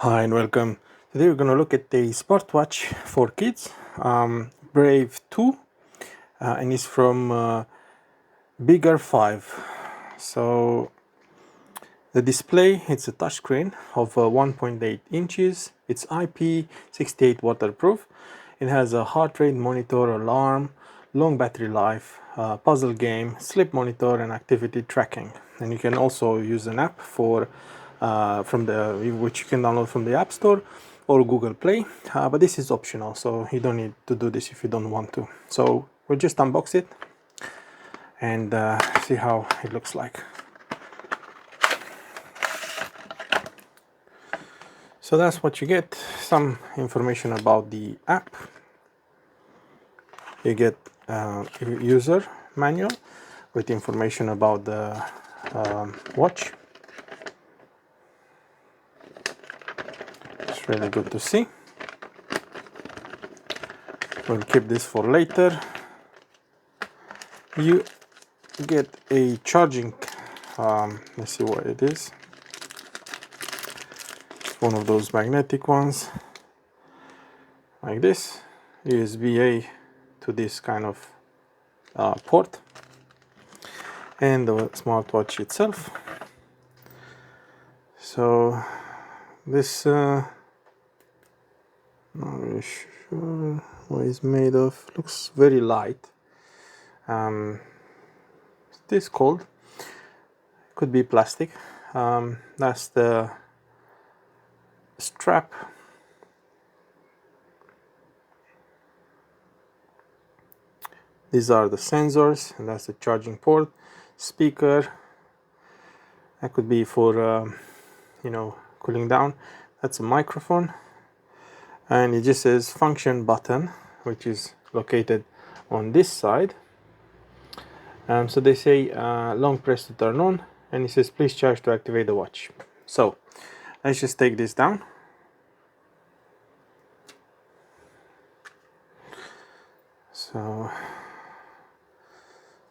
Hi and welcome. Today we're going to look at the smartwatch for kids, Brave 2, and it's from BIGGERFIVE. So the display, it's a touchscreen of 1.8 inches. It's IP68 waterproof. It has a heart rate monitor, alarm, long battery life, puzzle game, sleep monitor, and activity tracking. And you can also use an app for which you can download from the App Store or Google Play. But this is optional, so you don't need to do this if you don't want to. So we'll just unbox it and see how it looks like. So that's what you get. Some information about the app. You get a user manual with information about the watch. It's really good to see. We'll keep this for later. You get a charging, let's see what it is. One of those magnetic ones, like this, USB-A to this kind of port, and the smartwatch itself. So this, not really sure what it's made of. Looks very light. This cold. Could be plastic. That's the strap. These are the sensors, and that's the charging port. Speaker. That could be for cooling down. That's a microphone, and it just says function button, which is located on this side. So they say long press to turn on, and it says please charge to activate the watch. So let's just take this down. So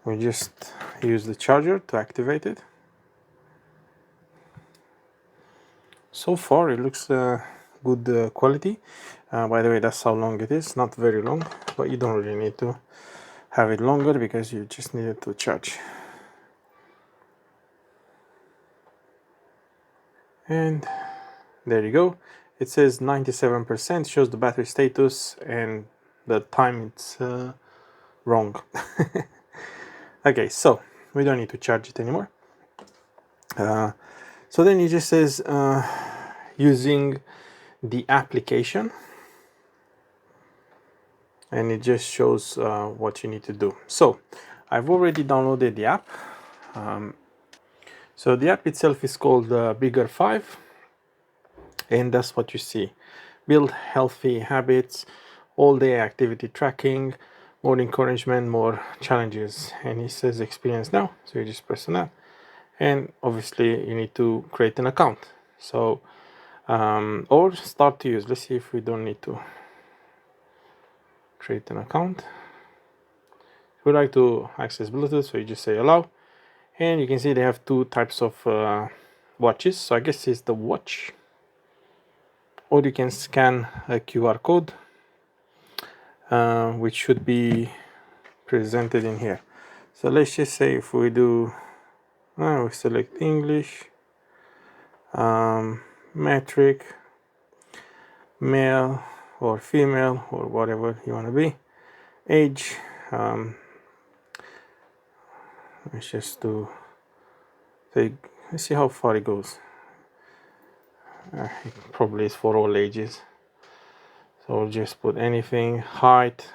we just use the charger to activate it. So far it looks good quality. By the way, that's how long it is. Not very long, but you don't really need to have it longer because you just need it to charge. And there you go. It says 97%, shows the battery status, and the time it's wrong. Okay, so we don't need to charge it anymore. So then it just says using the application, and it just shows what you need to do. So I've already downloaded the app. So the app itself is called BIGGERFIVE, and that's what you see. Build healthy habits, all-day activity tracking, more encouragement, more challenges, and it says experience now, so you just press on that, and obviously you need to create an account, so or start to use. Let's see if we don't need to create an account. If we like to access Bluetooth, so you just say allow, and you can see they have two types of watches. So I guess it's the watch, or you can scan a QR code, which should be presented in here. So let's just say if we do, we select English, metric, male or female or whatever you want to be, age. Let's just do, let's see how far it goes. It probably is for all ages, so we'll just put anything. Height,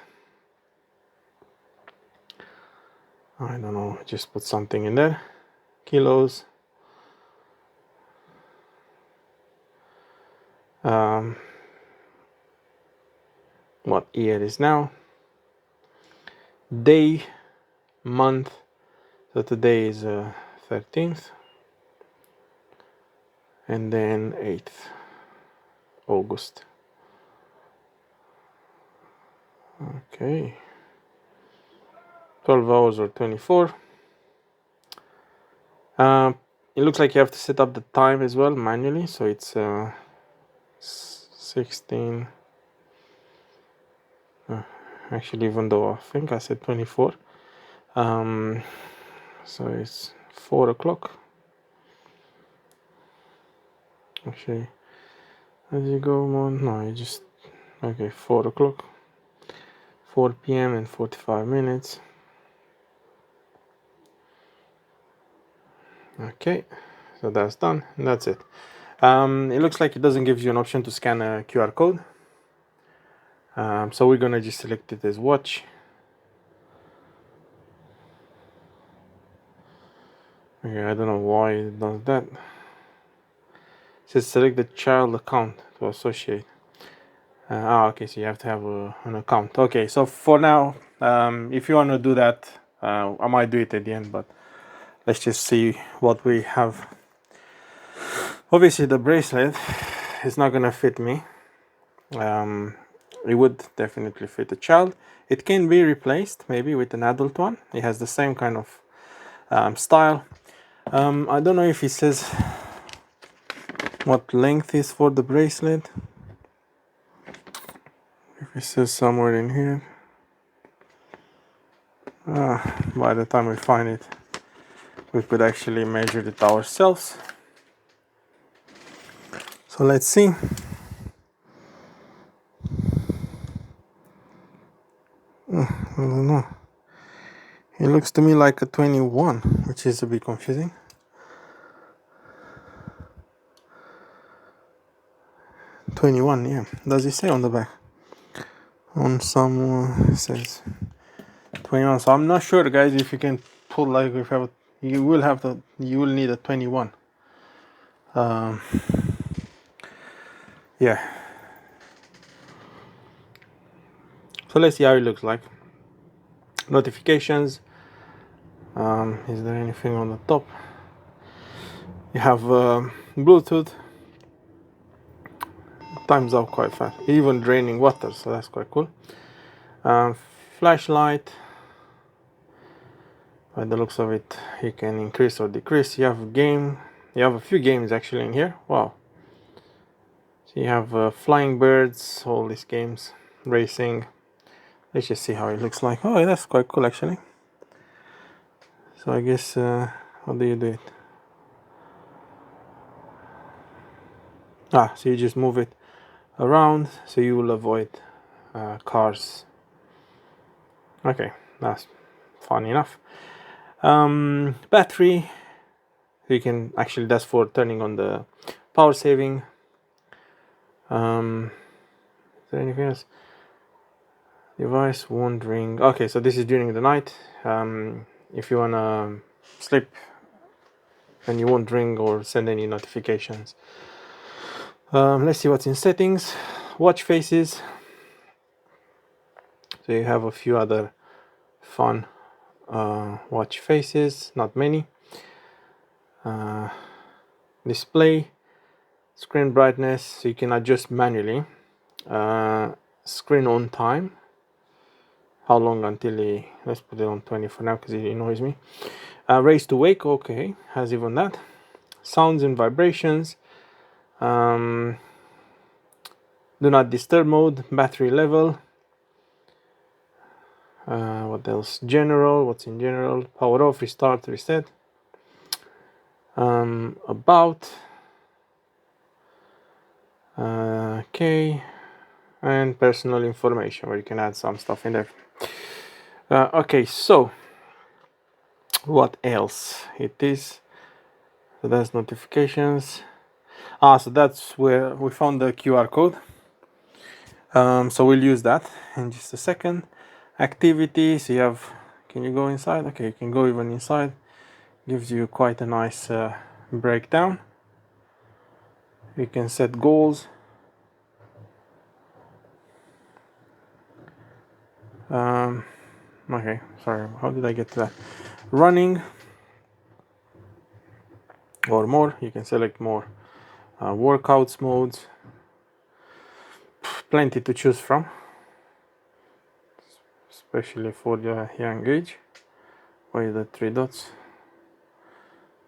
I don't know, just put something in there. Kilos, what year is now, day, month, so today is 13th, and then 8th August. Okay, 12 hours or 24. It looks like you have to set up the time as well manually, so it's 16. Actually, even though I think I said 24. So it's 4 o'clock. Actually, as you go on, no, you just, okay, 4 o'clock. 4 p.m. and 45 minutes. Okay, so that's done, and that's it. It looks like it doesn't give you an option to scan a QR code. So we're gonna just select it as watch. Okay, I don't know why it does that. It says select the child account to associate. Okay, so you have to have an account. Okay, so for now, if you want to do that, I might do it at the end, but let's just see what we have. Obviously, the bracelet is not gonna fit me. It would definitely fit a child. It can be replaced maybe with an adult one. It has the same kind of style. I don't know if it says what length is for the bracelet. If it says somewhere in here. By the time we find it, we could actually measure it ourselves. So let's see. I don't know. It looks to me like a 21, which is a bit confusing. $21, yeah. Does it say on the back? On some it says 21. So I'm not sure, guys, if you can pull, like, if you have, you will need a 21. Yeah. So let's see how it looks like. Notifications. Is there anything on the top? You have Bluetooth. Times up quite fast. Even draining water, so that's quite cool. Flashlight. By the looks of it, you can increase or decrease. You have a game. You have a few games actually in here. Wow. So you have flying birds, all these games, racing. Let's just see how it looks like. Oh, that's quite cool actually. So I guess, how do you do it? So you just move it around, so you will avoid cars. Okay, that's fun enough. Battery, you can actually, that's for turning on the power saving. Is there anything else? Device won't ring. Okay, so this is during the night. If you wanna sleep, and you won't ring or send any notifications. Let's see what's in settings. Watch faces. So you have a few other fun watch faces, not many. Display, screen brightness, so you can adjust manually. Screen on time, how long until let's put it on 20 for now because it annoys me. Raise to wake, okay, has even that. Sounds and vibrations. Do not disturb mode, battery level. What else? General, what's in general? Power off, restart, reset. About. Okay. And personal information, where you can add some stuff in there. Okay, so what else? It is. So that's notifications. So that's where we found the QR code. So we'll use that in just a second. Activity, so you have, can you go inside? Okay, you can go even inside. Gives you quite a nice breakdown. You can set goals. Okay, sorry, how did I get to that? Running or more, you can select more workouts modes. Plenty to choose from, especially for the young age. Where are the three dots?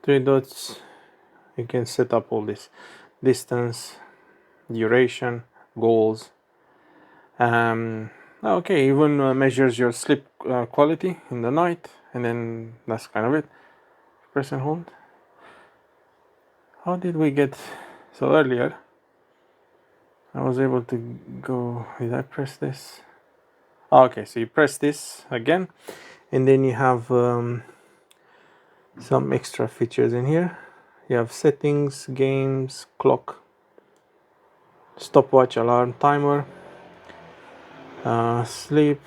Three dots, you can set up all this: distance, duration, goals. Okay, even measures your sleep quality in the night, and then that's kind of it. Press and hold. How did we get so earlier? I was able to go. Did I press this? Okay, so you press this again, and then you have some extra features in here. You have settings, games, clock, stopwatch, alarm, timer, sleep,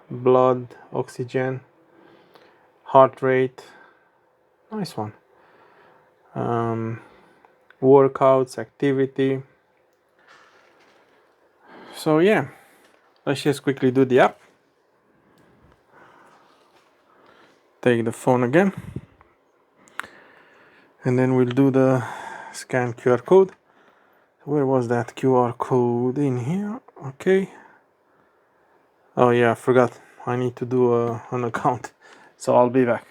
blood, oxygen, heart rate. Nice one. Workouts, activity. So yeah, let's just quickly do the app. Take the phone again, and then we'll do the scan QR code. Where was that QR code? In here? Okay. Oh yeah, I forgot. I need to do an account. So I'll be back.